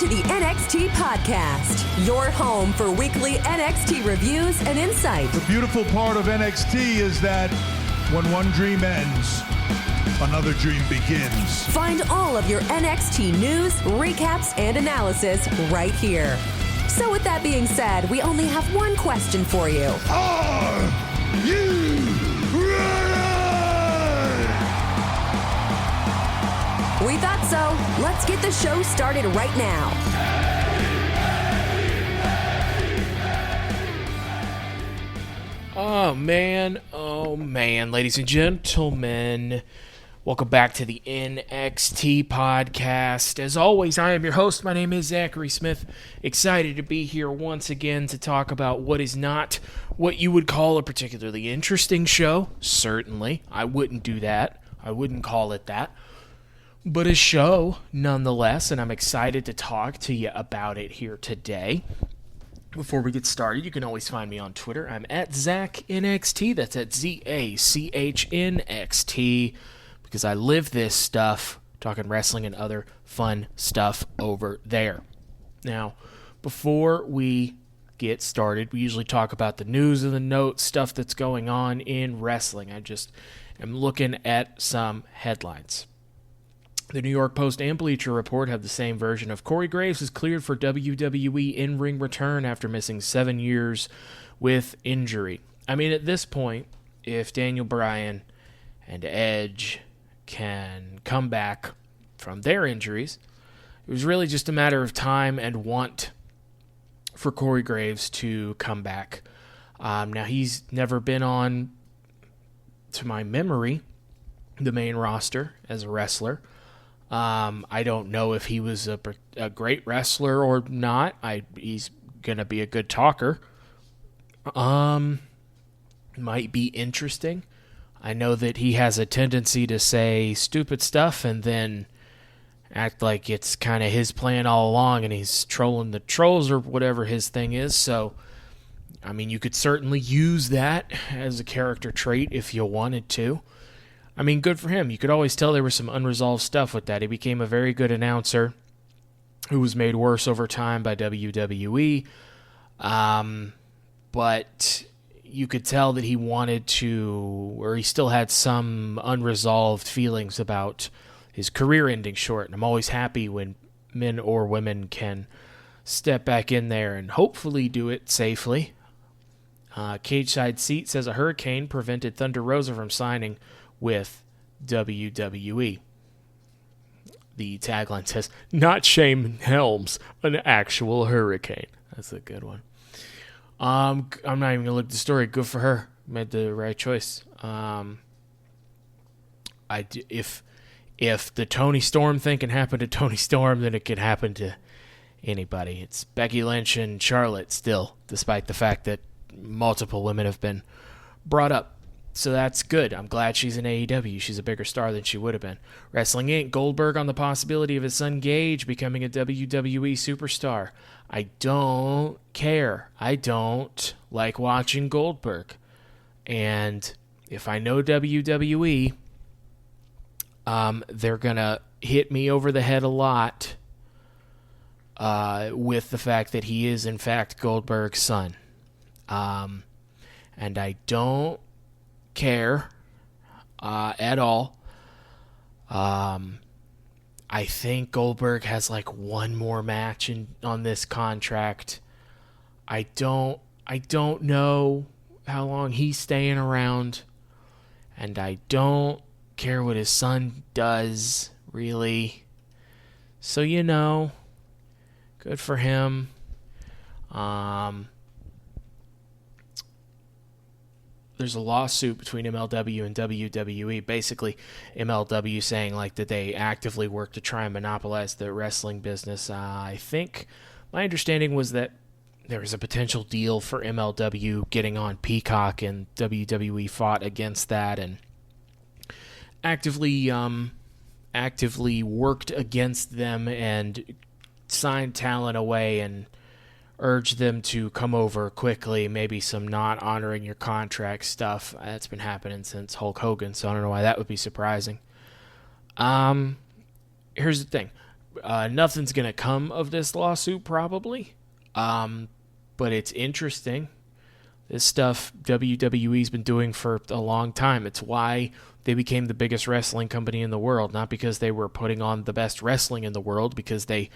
to the NXT Podcast, your home for weekly NXT reviews and insight. The beautiful part of NXT is that when one dream ends, another dream begins. Find all of your NXT news, recaps, and analysis right here. So with that being said, we only have one question for you. Are you ready? We thought so. Let's get the show started right now. Oh man, ladies and gentlemen. Welcome back to the NXT Podcast. As always, I am your host. My name is Zachary Smith. Excited to be here once again to talk about what is not what you would call a particularly interesting show. Certainly, I wouldn't do that. I wouldn't call it that. But a show, nonetheless, and I'm excited to talk to you about it here today. Before we get started, you can always find me on Twitter. I'm at ZachNXT. That's at ZACHNXT. Because I live this stuff, talking wrestling and other fun stuff over there. Now, before we get started, we usually talk about the news and the notes, stuff that's going on in wrestling. I just am looking at some headlines. The New York Post and Bleacher Report have the same version of Corey Graves is cleared for WWE in-ring return after missing 7 years with injury. I mean, at this point, if Daniel Bryan and Edge can come back from their injuries, it was really just a matter of time and want for Corey Graves to come back. Now, he's never been on, to my memory, the main roster as a wrestler. I don't know if he was a great wrestler or not. He's going to be a good talker. Might be interesting. I know that he has a tendency to say stupid stuff and then act like it's kind of his plan all along and he's trolling the trolls or whatever his thing is. So, I mean, you could certainly use that as a character trait if you wanted to. I mean, good for him. You could always tell there was some unresolved stuff with that. He became a very good announcer who was made worse over time by WWE. But you could tell that he wanted to, or he still had some unresolved feelings about his career ending short. And I'm always happy when men or women can step back in there and hopefully do it safely. Cage Side Seat says a hurricane prevented Thunder Rosa from signing with WWE. The tagline says, not Shane Helms, an actual hurricane. That's a good one. I'm not even going to look at the story. Good for her. Made the right choice. If the Tony Storm thing can happen to Tony Storm, then it can happen to anybody. It's Becky Lynch and Charlotte still, despite the fact that multiple women have been brought up. So that's good. I'm glad she's in AEW. She's a bigger star than she would have been. Wrestling Inc. Goldberg on the possibility of his son Gage becoming a WWE superstar. I don't care. I don't like watching Goldberg. And if I know WWE, they're going to hit me over the head a lot with the fact that he is, in fact, Goldberg's son. And I don't care at all. I think Goldberg has like one more match on this contract. I don't know how long he's staying around, and I don't care what his son does, really. So, good for him. There's a lawsuit between MLW and WWE. Basically, MLW saying like that they actively work to try and monopolize the wrestling business. I think my understanding was that there was a potential deal for MLW getting on Peacock, and WWE fought against that and actively worked against them and signed talent away and urge them to come over quickly, maybe some not honoring your contract stuff. That's been happening since Hulk Hogan, so I don't know why that would be surprising. Here's the thing. Nothing's going to come of this lawsuit, probably. But it's interesting. This stuff WWE's been doing for a long time. It's why they became the biggest wrestling company in the world. Not because they were putting on the best wrestling in the world, because they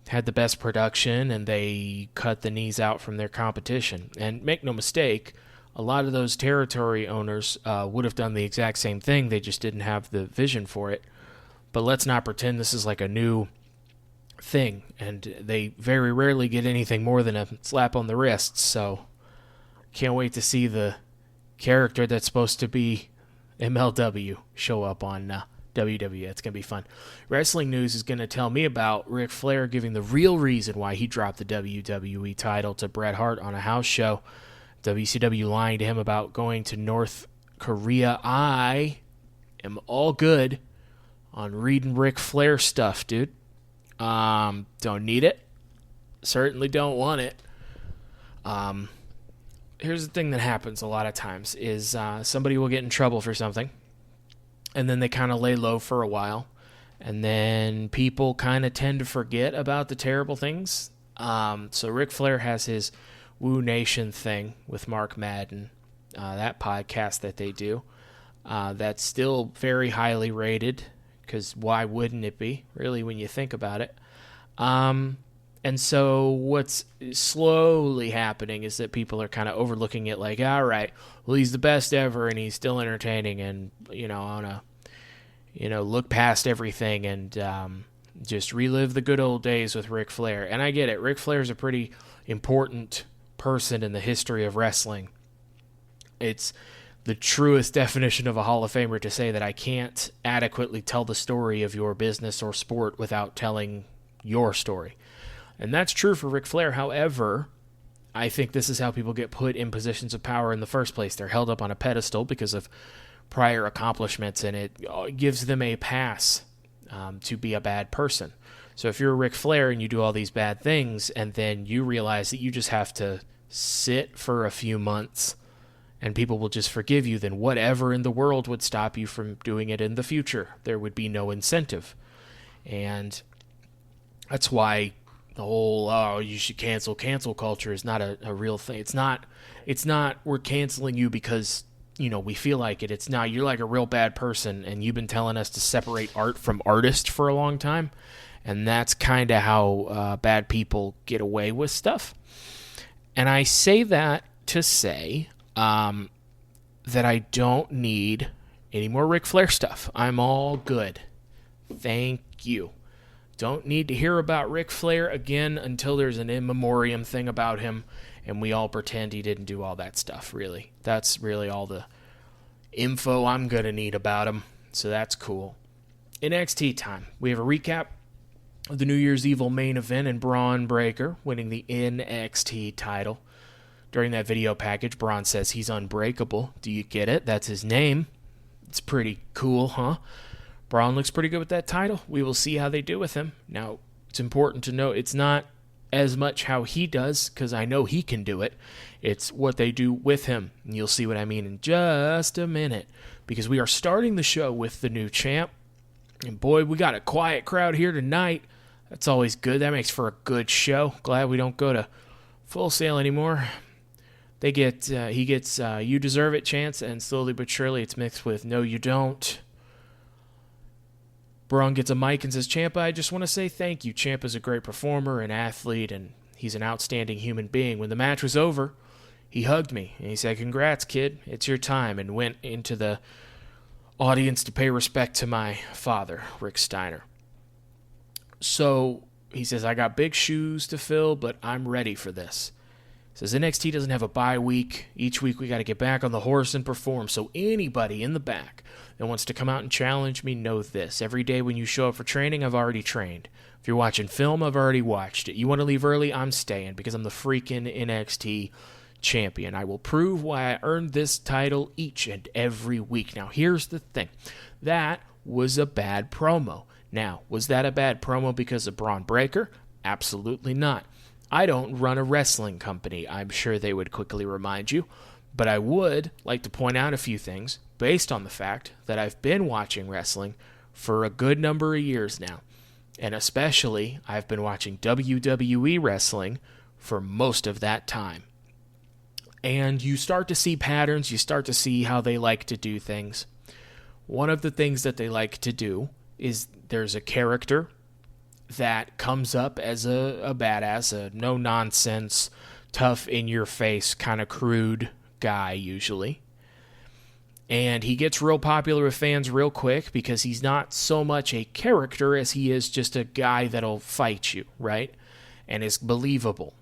had the best production and they cut the knees out from their competition. And make no mistake, a lot of those territory owners would have done the exact same thing. They just didn't have the vision for it. But let's not pretend this is like a new thing. And they very rarely get anything more than a slap on the wrist. So can't wait to see the character that's supposed to be MLW show up on WWE. It's going to be fun. Wrestling News is going to tell me about Ric Flair giving the real reason why he dropped the WWE title to Bret Hart on a house show. WCW lying to him about going to North Korea. I am all good on reading Ric Flair stuff, dude. Don't need it. Certainly don't want it. Here's the thing that happens a lot of times is somebody will get in trouble for something, and then they kind of lay low for a while, and then people kind of tend to forget about the terrible things. So Ric Flair has his Woo Nation thing with Mark Madden, that podcast that they do. That's still very highly rated, because why wouldn't it be, really, when you think about it? And so what's slowly happening is that people are kind of overlooking it like, all right, well, he's the best ever and he's still entertaining, and, I want to, look past everything and just relive the good old days with Ric Flair. And I get it. Ric Flair's a pretty important person in the history of wrestling. It's the truest definition of a Hall of Famer to say that I can't adequately tell the story of your business or sport without telling your story. And that's true for Ric Flair. However, I think this is how people get put in positions of power in the first place. They're held up on a pedestal because of prior accomplishments, and it gives them a pass to be a bad person. So if you're Ric Flair and you do all these bad things, and then you realize that you just have to sit for a few months and people will just forgive you, then whatever in the world would stop you from doing it in the future? There would be no incentive. And that's why the whole, you should cancel culture is not a real thing. It's not we're canceling you because, we feel like it. It's not, you're like a real bad person and you've been telling us to separate art from artist for a long time. And that's kind of how bad people get away with stuff. And I say that to say that I don't need any more Ric Flair stuff. I'm all good. Thank you. Don't need to hear about Ric Flair again until there's an in memoriam thing about him and we all pretend he didn't do all that stuff, really. That's really all the info I'm going to need about him, so that's cool. NXT time. We have a recap of the New Year's Evil main event and Braun Breaker winning the NXT title. During that video package, Braun says he's unbreakable. Do you get it? That's his name. It's pretty cool, huh? Braun looks pretty good with that title. We will see how they do with him. Now, it's important to note it's not as much how he does, because I know he can do it. It's what they do with him. And you'll see what I mean in just a minute, because we are starting the show with the new champ. And boy, we got a quiet crowd here tonight. That's always good. That makes for a good show. Glad we don't go to Full Sail anymore. He gets You Deserve It chants, and slowly but surely it's mixed with No You Don't. Braun gets a mic and says, Ciampa, I just want to say thank you. Ciampa's a great performer and athlete, and he's an outstanding human being. When the match was over, he hugged me, and he said, congrats, kid. It's your time, and went into the audience to pay respect to my father, Rick Steiner. So he says, I got big shoes to fill, but I'm ready for this. He says NXT doesn't have a bye week. Each week we got to get back on the horse and perform. So anybody in the back that wants to come out and challenge me, know this. Every day when you show up for training, I've already trained. If you're watching film, I've already watched it. You want to leave early? I'm staying, because I'm the freaking NXT champion. I will prove why I earned this title each and every week. Now, here's the thing. That was a bad promo. Now, was that a bad promo because of Braun Breaker? Absolutely not. I don't run a wrestling company. I'm sure they would quickly remind you. But I would like to point out a few things based on the fact that I've been watching wrestling for a good number of years now. And especially, I've been watching WWE wrestling for most of that time. And you start to see patterns, you start to see how they like to do things. One of the things that they like to do is there's a character that comes up as a badass, a no-nonsense, tough, in-your-face, kind of crude guy, usually. And he gets real popular with fans real quick because he's not so much a character as he is just a guy that'll fight you, right? And is believable.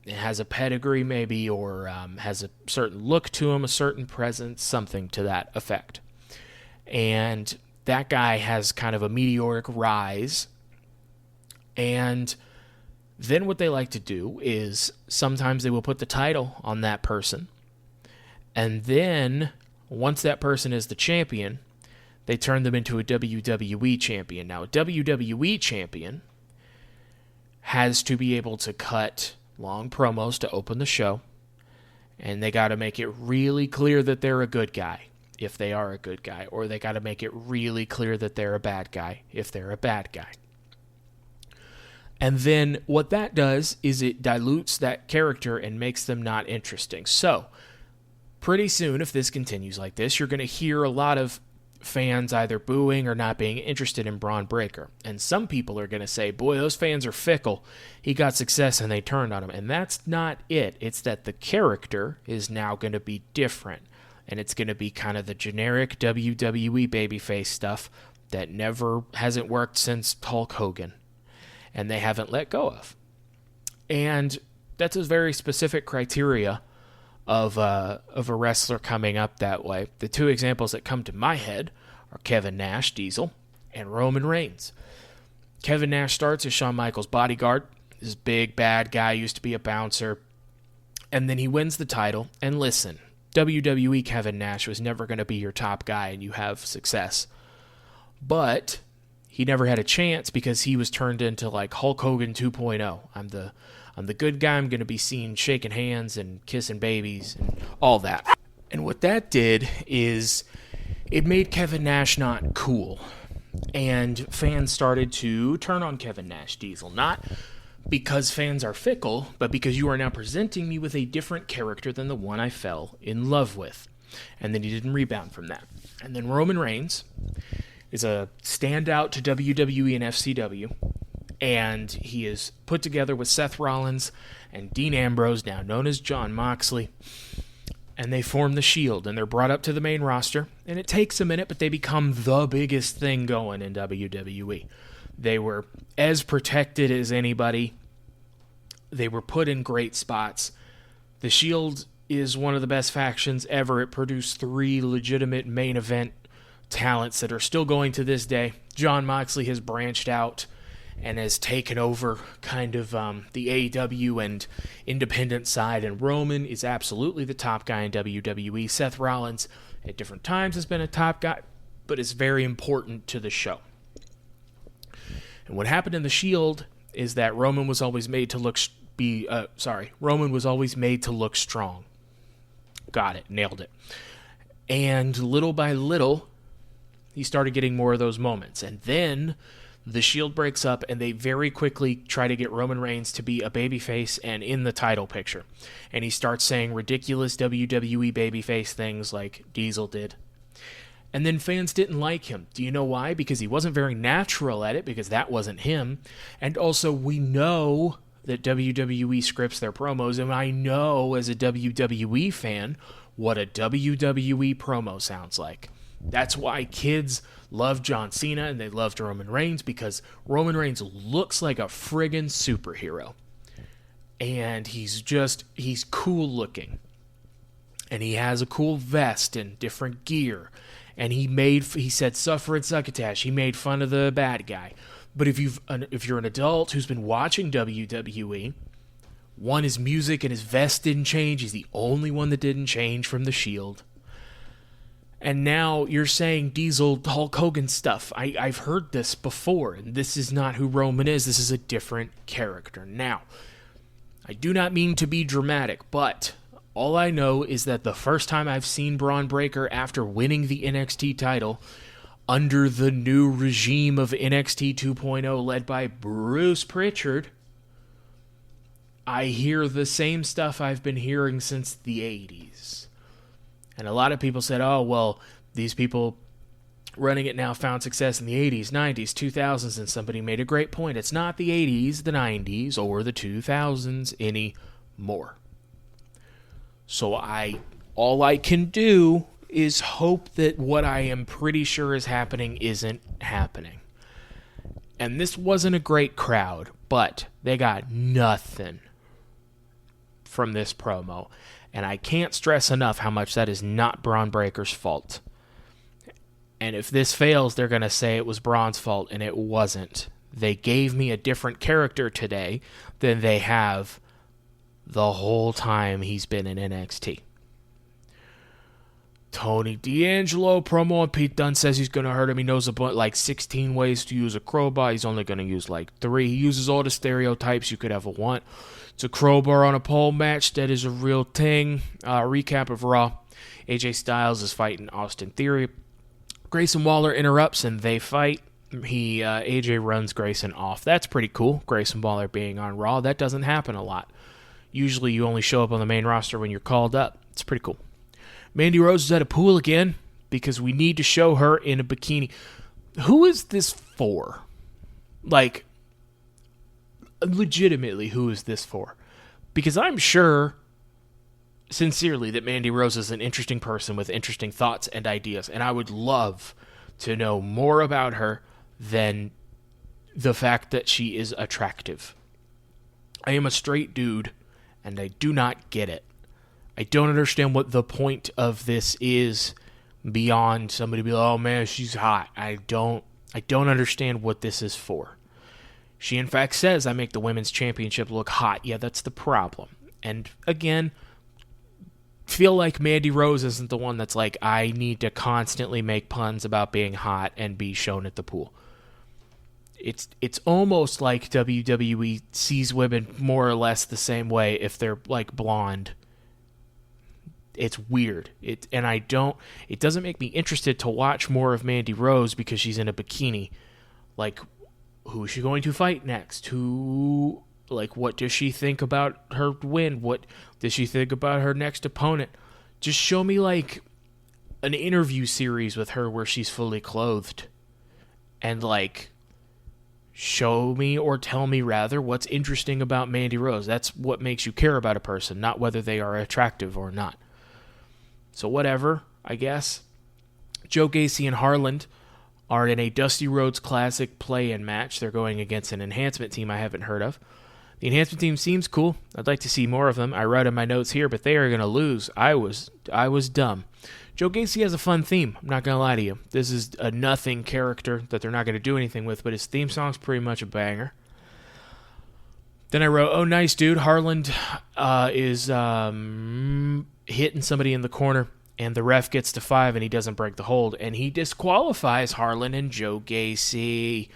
It has a pedigree maybe, or has a certain look to him, a certain presence, something to that effect. And that guy has kind of a meteoric rise. And then what they like to do is sometimes they will put the title on that person. And then once that person is the champion, they turn them into a WWE champion. Now, a WWE champion has to be able to cut long promos to open the show, and they got to make it really clear that they're a good guy, if they are a good guy, or they got to make it really clear that they're a bad guy, if they're a bad guy. And then what that does is it dilutes that character and makes them not interesting. So, pretty soon, if this continues like this, you're going to hear a lot of fans either booing or not being interested in Braun Breaker. And some people are going to say, boy, those fans are fickle. He got success and they turned on him. And that's not it. It's that the character is now going to be different. And it's going to be kind of the generic WWE babyface stuff that hasn't worked since Hulk Hogan. And they haven't let go of. And that's a very specific criteria of a wrestler coming up that way. The two examples that come to my head are Kevin Nash, Diesel, and Roman Reigns. Kevin Nash starts as Shawn Michaels' bodyguard. This big, bad guy, used to be a bouncer. And then he wins the title. And listen, WWE Kevin Nash was never going to be your top guy and you have success. But he never had a chance because he was turned into like Hulk Hogan 2.0. I'm the good guy. I'm going to be seen shaking hands and kissing babies and all that. And what that did is it made Kevin Nash not cool. And fans started to turn on Kevin Nash, Diesel. Not because fans are fickle, but because you are now presenting me with a different character than the one I fell in love with. And then he didn't rebound from that. And then Roman Reigns is a standout to WWE and FCW. And he is put together with Seth Rollins and Dean Ambrose, now known as Jon Moxley. And they form the Shield, and they're brought up to the main roster. And it takes a minute, but they become the biggest thing going in WWE. They were as protected as anybody. They were put in great spots. The Shield is one of the best factions ever. It produced 3 legitimate main event talents that are still going to this day. Jon Moxley has branched out and has taken over kind of the AEW and independent side, and Roman is absolutely the top guy in WWE. Seth Rollins, at different times, has been a top guy, but is very important to the show. And what happened in the Shield is that Roman was always made to look strong. Got it, nailed it. And little by little, he started getting more of those moments, and then the Shield breaks up, and they very quickly try to get Roman Reigns to be a babyface and in the title picture. And he starts saying ridiculous WWE babyface things like Diesel did. And then fans didn't like him. Do you know why? Because he wasn't very natural at it, because that wasn't him. And also, we know that WWE scripts their promos, and I know as a WWE fan what a WWE promo sounds like. That's why kids love John Cena and they loved Roman Reigns, because Roman Reigns looks like a friggin' superhero. And he's cool looking. And he has a cool vest and different gear. And he said suffer and succotash. He made fun of the bad guy. But if you're an adult who's been watching WWE, one, his music and his vest didn't change. He's the only one that didn't change from the Shield. And now you're saying Diesel, Hulk Hogan stuff. I've heard this before, and this is not who Roman is. This is a different character. Now, I do not mean to be dramatic, but all I know is that the first time I've seen Braun Breaker after winning the NXT title, under the new regime of NXT 2.0 led by Bruce Pritchard, I hear the same stuff I've been hearing since the 80s. And a lot of people said, oh, well, these people running it now found success in the 80s, 90s, 2000s, and somebody made a great point. It's not the 80s, the 90s, or the 2000s anymore. So all I can do is hope that what I am pretty sure is happening isn't happening. And this wasn't a great crowd, but they got nothing from this promo. And I can't stress enough how much that is not Braun Breaker's fault. And if this fails, they're going to say it was Braun's fault, and it wasn't. They gave me a different character today than they have the whole time he's been in NXT. Tony D'Angelo promo on Pete Dunne says he's going to hurt him. He knows like 16 ways to use a crowbar. He's only going to use like 3. He uses all the stereotypes you could ever want. It's a crowbar on a pole match. That is a real thing. Recap of Raw. AJ Styles is fighting Austin Theory. Grayson Waller interrupts and they fight. AJ runs Grayson off. That's pretty cool. Grayson Waller being on Raw. That doesn't happen a lot. Usually you only show up on the main roster when you're called up. It's pretty cool. Mandy Rose is at a pool again because we need to show her in a bikini. Who is this for? Like, legitimately, who is this for? Because I'm sure, sincerely, that Mandy Rose is an interesting person with interesting thoughts and ideas, and I would love to know more about her than the fact that she is attractive. I am a straight dude, and I do not get it. I don't understand what the point of this is beyond somebody be like, oh man, she's hot. I don't understand what this is for. She in fact says I make the women's championship look hot. Yeah, that's the problem. And again, feel like Mandy Rose isn't the one that's like, I need to constantly make puns about being hot and be shown at the pool. It's almost like WWE sees women more or less the same way if they're like blonde. It's weird. It doesn't make me interested to watch more of Mandy Rose because she's in a bikini. Like, who is she going to fight next? What does she think about her win? What does she think about her next opponent? Just show me like an interview series with her where she's fully clothed. And like, show me or tell me rather what's interesting about Mandy Rose. That's what makes you care about a person, not whether they are attractive or not. So whatever, I guess. Joe Gacy and Harland are in a Dusty Rhodes Classic play-in match. They're going against an enhancement team I haven't heard of. The enhancement team seems cool. I'd like to see more of them. I wrote in my notes here, but they are going to lose. I was dumb. Joe Gacy has a fun theme. I'm not going to lie to you. This is a nothing character that they're not going to do anything with, but his theme song's pretty much a banger. Then I wrote, oh, nice, dude. Harland is hitting somebody in the corner, and the ref gets to 5, and he doesn't break the hold, and he disqualifies Harland and Joe Gacy.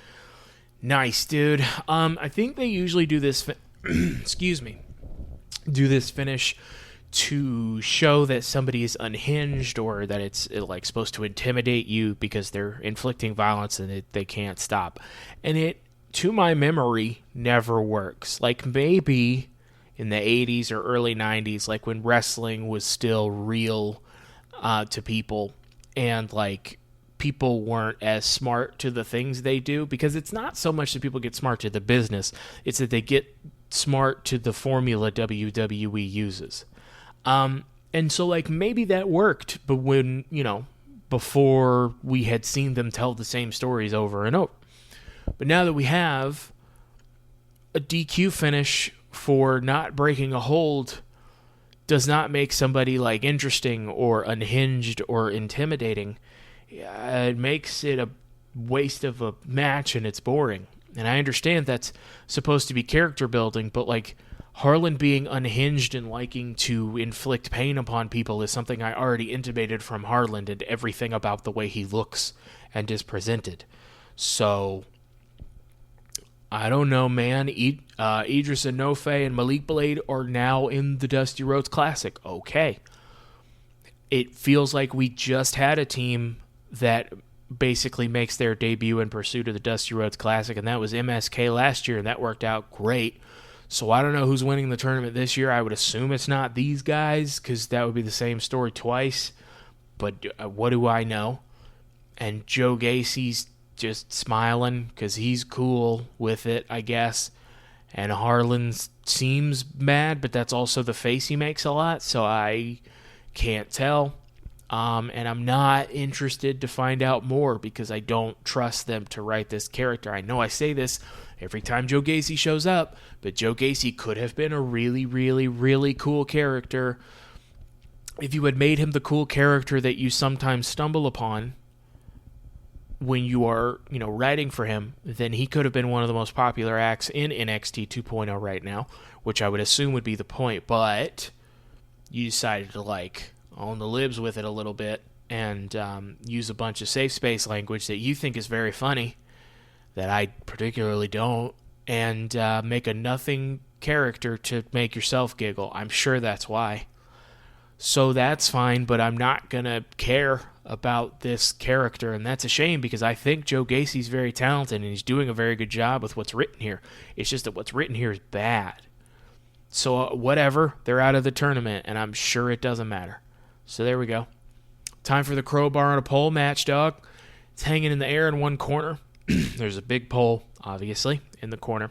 Nice, dude. I think they usually do this, do this finish to show that somebody is unhinged or that it's like supposed to intimidate you because they're inflicting violence and they can't stop. And it, to my memory, never works. Like maybe in the 80s or early 90s, like when wrestling was still real to people and like people weren't as smart to the things they do, because it's not so much that people get smart to the business, it's that they get smart to the formula WWE uses. And so like maybe that worked, but when, before we had seen them tell the same stories over and over. But now that we have a DQ finish for not breaking a hold does not make somebody like interesting or unhinged or intimidating. It makes it a waste of a match and it's boring. And I understand that's supposed to be character building, but like Harland being unhinged and liking to inflict pain upon people is something I already intimated from Harland and everything about the way he looks and is presented. So I don't know, man. Idris Enofe and Malik Blade are now in the Dusty Rhodes Classic. Okay. It feels like we just had a team that basically makes their debut in Pursuit of the Dusty Rhodes Classic, and that was MSK last year, and that worked out great. So I don't know who's winning the tournament this year. I would assume it's not these guys, because that would be the same story twice. But what do I know? And Joe Gacy's just smiling because he's cool with it, I guess. And Harlan seems mad, but that's also the face he makes a lot, so I can't tell. And I'm not interested to find out more because I don't trust them to write this character. I know I say this every time Joe Gacy shows up, but Joe Gacy could have been a really, really, really cool character if you had made him the cool character that you sometimes stumble upon when you are, writing for him. Then he could have been one of the most popular acts in NXT 2.0 right now, which I would assume would be the point, but you decided to, on the libs with it a little bit and use a bunch of safe space language that you think is very funny, that I particularly don't, and make a nothing character to make yourself giggle. I'm sure that's why. So that's fine, but I'm not going to care about this character, and that's a shame because I think Joe Gacy's very talented and he's doing a very good job with what's written here. It's just that what's written here is bad. So whatever, they're out of the tournament, and I'm sure it doesn't matter. So there we go. Time for the crowbar on a pole match, dog. It's hanging in the air in one corner. There's a big pole, obviously, in the corner.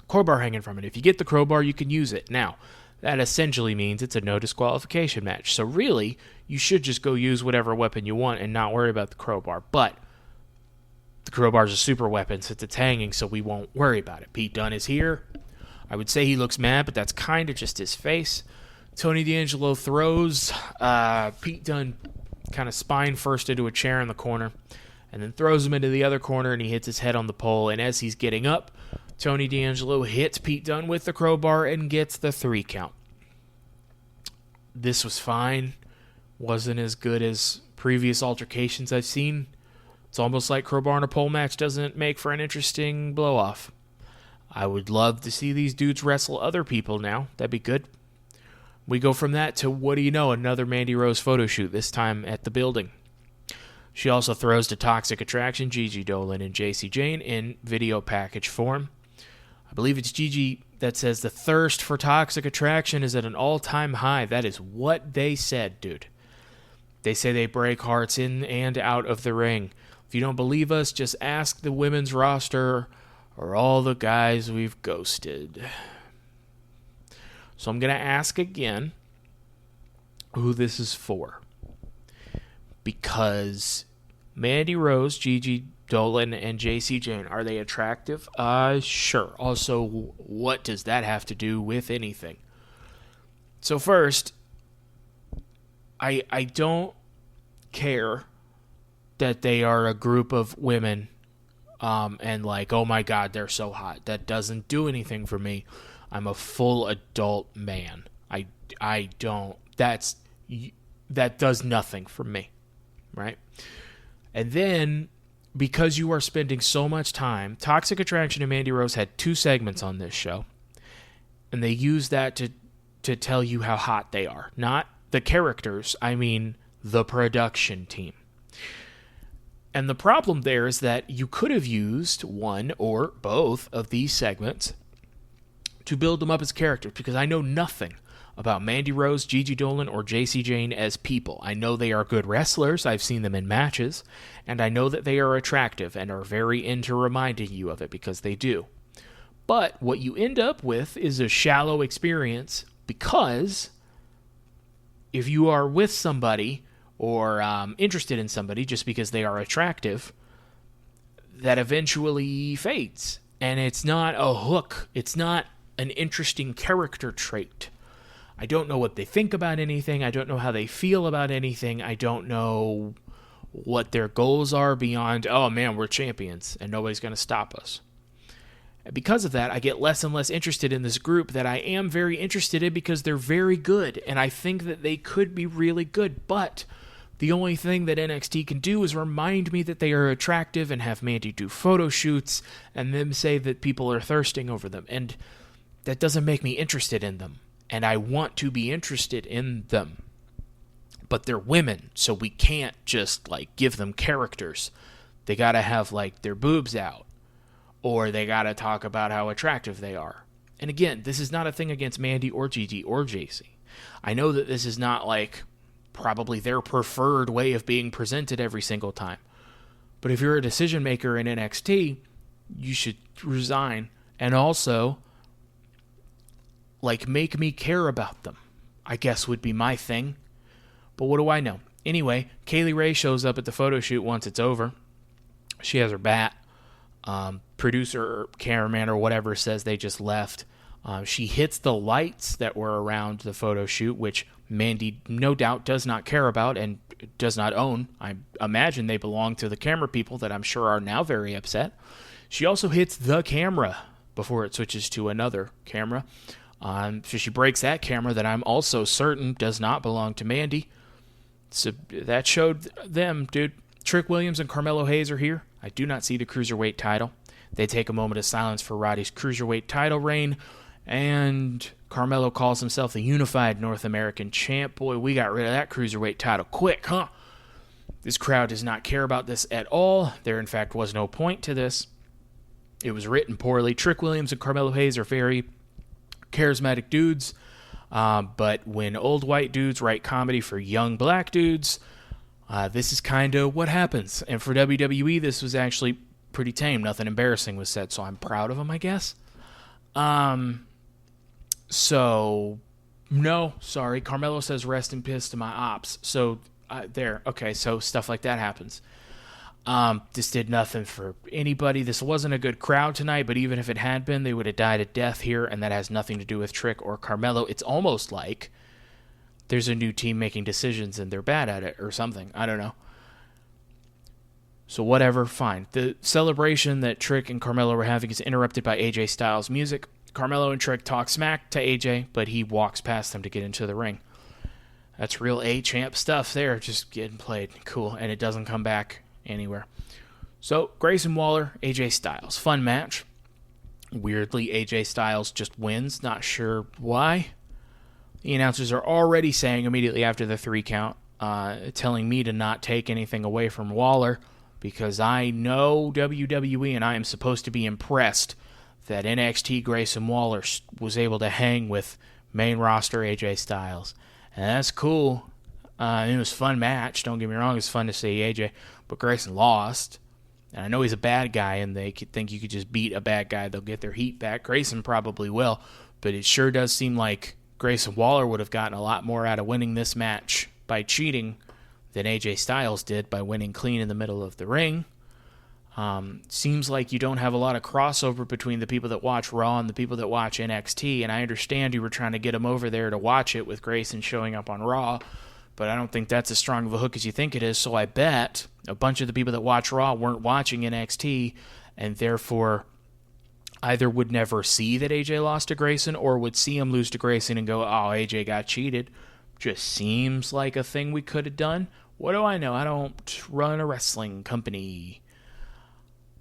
Crowbar hanging from it. If you get the crowbar, you can use it. Now, that essentially means it's a no disqualification match. So really, you should just go use whatever weapon you want and not worry about the crowbar. But the crowbar's a super weapon since it's hanging, so we won't worry about it. Pete Dunne is here. I would say he looks mad, but that's kind of just his face. Tony D'Angelo throws Pete Dunne kind of spine first into a chair in the corner, and then throws him into the other corner, and he hits his head on the pole. And as he's getting up, Tony D'Angelo hits Pete Dunne with the crowbar and gets the 3 count. This was fine. Wasn't as good as previous altercations I've seen. It's almost like crowbar on a pole match doesn't make for an interesting blow-off. I would love to see these dudes wrestle other people now. That'd be good. We go from that to, what do you know, another Mandy Rose photo shoot, this time at the building. She also throws to Toxic Attraction, Gigi Dolan, and JC Jane in video package form. I believe it's Gigi that says the thirst for Toxic Attraction is at an all-time high. That is what they said, dude. They say they break hearts in and out of the ring. If you don't believe us, just ask the women's roster or all the guys we've ghosted. So I'm going to ask again who this is for. Because Mandy Rose, Gigi Dolan, and JC Jane, are they attractive? Sure. Also, what does that have to do with anything? So first, I don't care that they are a group of women and oh my God, they're so hot. That doesn't do anything for me. I'm a full adult man. I don't. That does nothing for me, right? And then, because you are spending so much time, Toxic Attraction and Mandy Rose had 2 segments on this show, and they use that to tell you how hot they are. Not the characters, I mean the production team. And the problem there is that you could have used one or both of these segments to build them up as characters, because I know nothing about Mandy Rose, Gigi Dolan, or JC Jane as people. I know they are good wrestlers, I've seen them in matches, and I know that they are attractive and are very into reminding you of it, because they do. But what you end up with is a shallow experience, because if you are with somebody or interested in somebody just because they are attractive, that eventually fades. And it's not a hook. It's not an interesting character trait. I don't know what they think about anything. I don't know how they feel about anything. I don't know what their goals are beyond, oh man, we're champions and nobody's going to stop us. And because of that, I get less and less interested in this group that I am very interested in, because they're very good and I think that they could be really good. But the only thing that NXT can do is remind me that they are attractive and have Mandy do photo shoots and them say that people are thirsting over them. And that doesn't make me interested in them. And I want to be interested in them. but they're women, so we can't just, like, give them characters. They gotta have, like, their boobs out, or they gotta talk about how attractive they are. And again, this is not a thing against Mandy or Gigi or JC. I know that this is not, like, probably their preferred way of being presented every single time. But if you're a decision maker in NXT, you should resign and also, like, make me care about them, I guess would be my thing. But what do I know? Anyway, Kaylee Ray shows up at the photo shoot once it's over. She has her bat. Producer or cameraman or whatever says they just left. She hits the lights that were around the photo shoot, which Mandy no doubt does not care about and does not own. I imagine they belong to the camera people that I'm sure are now very upset. She also hits the camera before it switches to another camera. So she breaks that camera that I'm also certain does not belong to Mandy. So that showed them, dude. Trick Williams and Carmelo Hayes are here. I do not see the Cruiserweight title. They take a moment of silence for Roddy's Cruiserweight title reign. And Carmelo calls himself the Unified North American Champ. Boy, we got rid of that Cruiserweight title quick, huh? This crowd does not care about this at all. There, in fact, was no point to this. It was written poorly. Trick Williams and Carmelo Hayes are very charismatic dudes. But when old white dudes write comedy for young black dudes, this is kind of what happens. And for WWE, this was actually pretty tame. Nothing embarrassing was said, so I'm proud of them, I guess. So, no, sorry. Carmelo says rest in peace to my ops. So, there. Okay, so stuff like that happens. This did nothing for anybody. This wasn't a good crowd tonight, but even if it had been, they would have died a death here, and that has nothing to do with Trick or Carmelo. It's almost like there's a new team making decisions and they're bad at it or something. I don't know. So whatever, fine. The celebration that Trick and Carmelo were having is interrupted by AJ Styles' music. Carmelo and Trick talk smack to AJ, but he walks past them to get into the ring. That's real A-champ stuff there, just getting played. Cool, and it doesn't come back anywhere. So, Grayson Waller, AJ Styles. Fun match. Weirdly, AJ Styles just wins. Not sure why. The announcers are already saying immediately after the 3 count, telling me to not take anything away from Waller, because I know WWE and I am supposed to be impressed that NXT Grayson Waller was able to hang with main roster AJ Styles. And that's cool. It was a fun match. Don't get me wrong, it was fun to see AJ. But Grayson lost. And I know he's a bad guy, and they think you could just beat a bad guy. They'll get their heat back. Grayson probably will. But it sure does seem like Grayson Waller would have gotten a lot more out of winning this match by cheating than AJ Styles did by winning clean in the middle of the ring. Seems like you don't have a lot of crossover between the people that watch Raw and the people that watch NXT, and I understand you were trying to get them over there to watch it with Grayson showing up on Raw, but I don't think that's as strong of a hook as you think it is, so I bet a bunch of the people that watch Raw weren't watching NXT, and therefore either would never see that AJ lost to Grayson, or would see him lose to Grayson and go, oh, AJ got cheated. Just seems like a thing we could have done. What do I know? I don't run a wrestling company.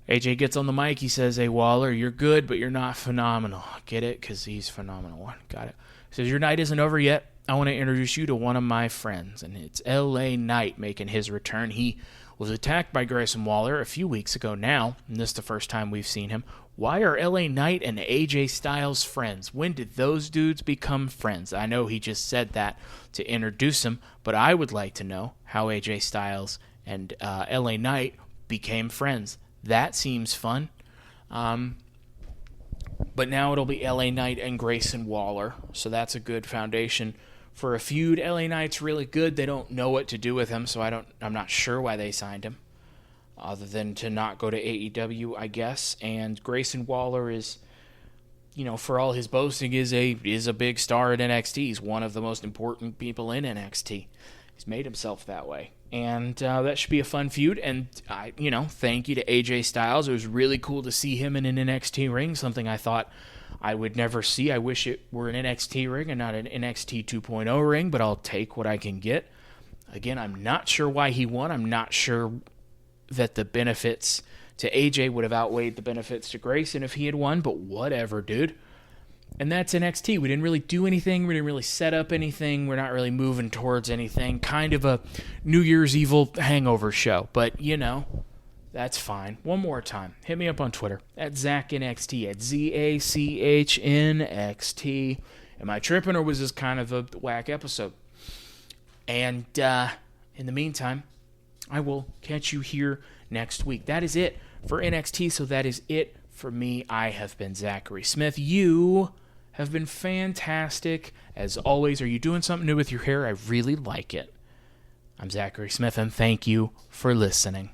AJ gets on the mic. He says, hey, Waller, you're good, but you're not phenomenal. Get it? Because he's phenomenal. Got it. He says, your night isn't over yet. I want to introduce you to one of my friends, and it's LA Knight making his return. He was attacked by Grayson Waller a few weeks ago now, and this is the first time we've seen him. Why are LA Knight and AJ Styles friends? When did those dudes become friends? I know he just said that to introduce him, but I would like to know how AJ Styles and LA Knight became friends. That seems fun. But now it'll be LA Knight and Grayson Waller, so that's a good foundation for a feud. LA Knight's really good. They don't know what to do with him, so I'm not sure why they signed him, other than to not go to AEW, I guess. And Grayson Waller is, for all his boasting, is a big star at NXT. He's one of the most important people in NXT. He's made himself that way. And that should be a fun feud. And, thank you to AJ Styles. It was really cool to see him in an NXT ring, something I thought I would never see. I wish it were an NXT ring and not an NXT 2.0 ring, but I'll take what I can get. Again, I'm not sure why he won. I'm not sure that the benefits to AJ would have outweighed the benefits to Grayson if he had won, but whatever, dude. And that's NXT. We didn't really do anything. We didn't really set up anything. We're not really moving towards anything. Kind of a New Year's Evil hangover show. But, you know, that's fine. One more time. Hit me up on Twitter at ZachNXT, at ZACHNXT. Am I tripping, or was this kind of a whack episode? And in the meantime, I will catch you here next week. That is it for NXT, so that is it for me. I have been Zachary Smith. You have been fantastic. As always, are you doing something new with your hair? I really like it. I'm Zachary Smith, and thank you for listening.